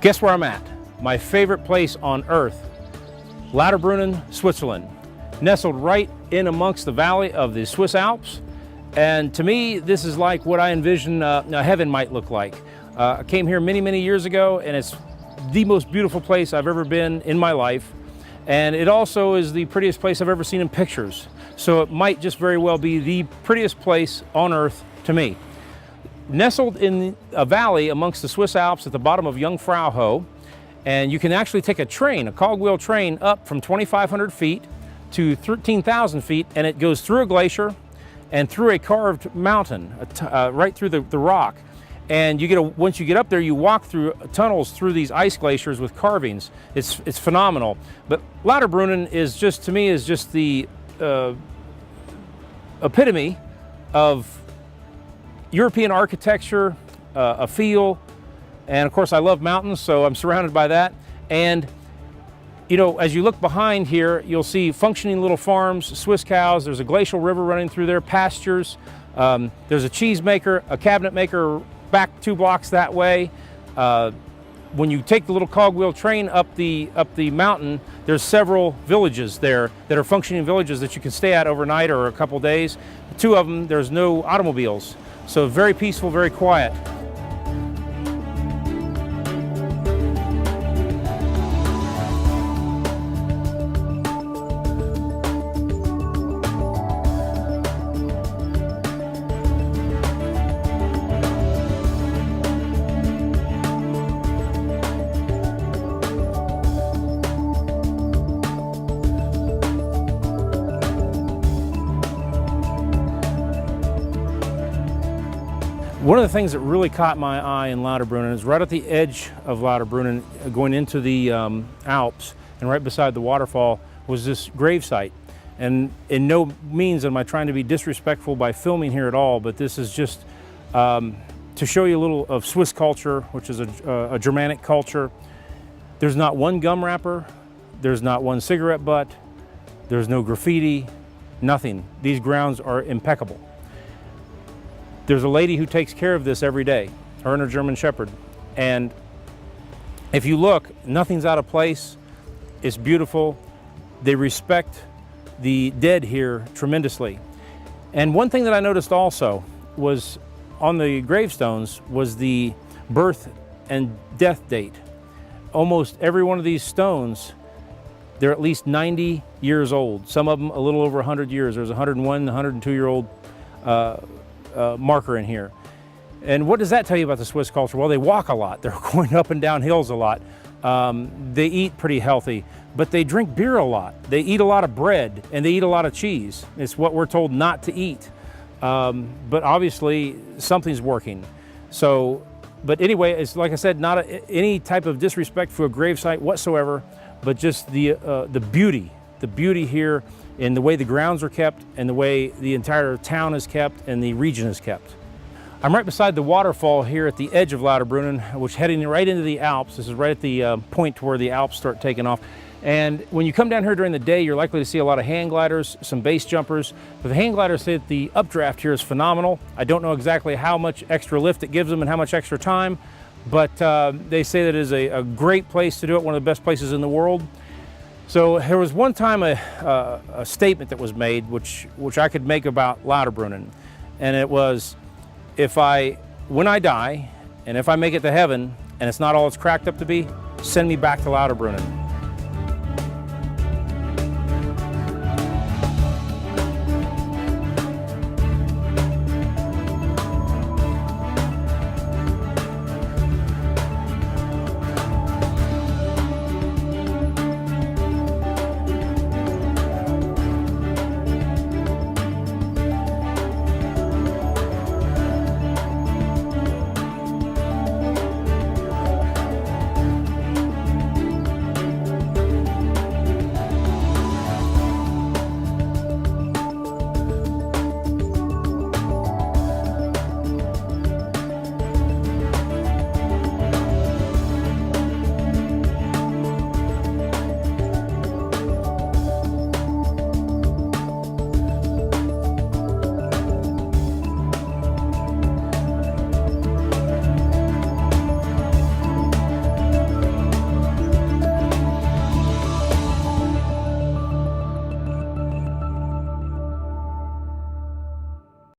Guess where I'm at? My favorite place on earth, Lauterbrunnen, Switzerland. Nestled right in amongst the valley of the Swiss Alps. And to me, this is like what I envision heaven might look like. I came here many, many years ago, and it's the most beautiful place I've ever been in my life. And it also is the prettiest place I've ever seen in pictures. So it might just very well be the prettiest place on earth to me. Nestled in a valley amongst the Swiss Alps at the bottom of Jungfraujoch, and you can actually take a train, a cogwheel train, up from 2,500 feet to 13,000 feet, and it goes through a glacier and through a carved mountain, right through the rock. And you once you get up there, you walk through tunnels through these ice glaciers with carvings. It's phenomenal. But Lauterbrunnen is just, to me, is just the epitome of European architecture, a feel, and of course I love mountains, so I'm surrounded by that. And you know, as you look behind here, you'll see functioning little farms, Swiss cows. There's a glacial river running through there, pastures. There's a cheese maker, a cabinet maker back 2 blocks that way. When you take the little cogwheel train up the mountain, there's several villages there that are functioning villages that you can stay at overnight or a couple days. 2 of them, there's no automobiles. So very peaceful, very quiet. One of the things that really caught my eye in Lauterbrunnen is right at the edge of Lauterbrunnen, going into the Alps, and right beside the waterfall was this gravesite. And in no means am I trying to be disrespectful by filming here at all, but this is just to show you a little of Swiss culture, which is a Germanic culture. There's not one gum wrapper, there's not one cigarette butt, there's no graffiti, nothing. These grounds are impeccable. There's a lady who takes care of this every day, her and her German Shepherd. And if you look, nothing's out of place. It's beautiful. They respect the dead here tremendously. And one thing that I noticed also was on the gravestones was the birth and death date. Almost every one of these stones, they're at least 90 years old. Some of them a little over 100 years. There's a 101, 102-year-old marker in here. And what does that tell you about the Swiss culture? Well, they walk a lot. They're going up and down hills a lot. They eat pretty healthy, but they drink beer a lot. They eat a lot of bread, and they eat a lot of cheese. It's what we're told not to eat. But obviously, something's working. So, but anyway, it's like I said, not any type of disrespect for a gravesite whatsoever, but just the beauty here in the way the grounds are kept and the way the entire town is kept and the region is kept. I'm right beside the waterfall here at the edge of Lauterbrunnen, which heading right into the Alps. This is right at the point where the Alps start taking off. And when you come down here during the day, you're likely to see a lot of hang gliders, some base jumpers. But the hang gliders say that the updraft here is phenomenal. I don't know exactly how much extra lift it gives them and how much extra time, but they say that it is a great place to do it, one of the best places in the world. So there was one time a statement that was made, which I could make about Lauterbrunnen, and it was, when I die, and if I make it to heaven, and it's not all it's cracked up to be, send me back to Lauterbrunnen.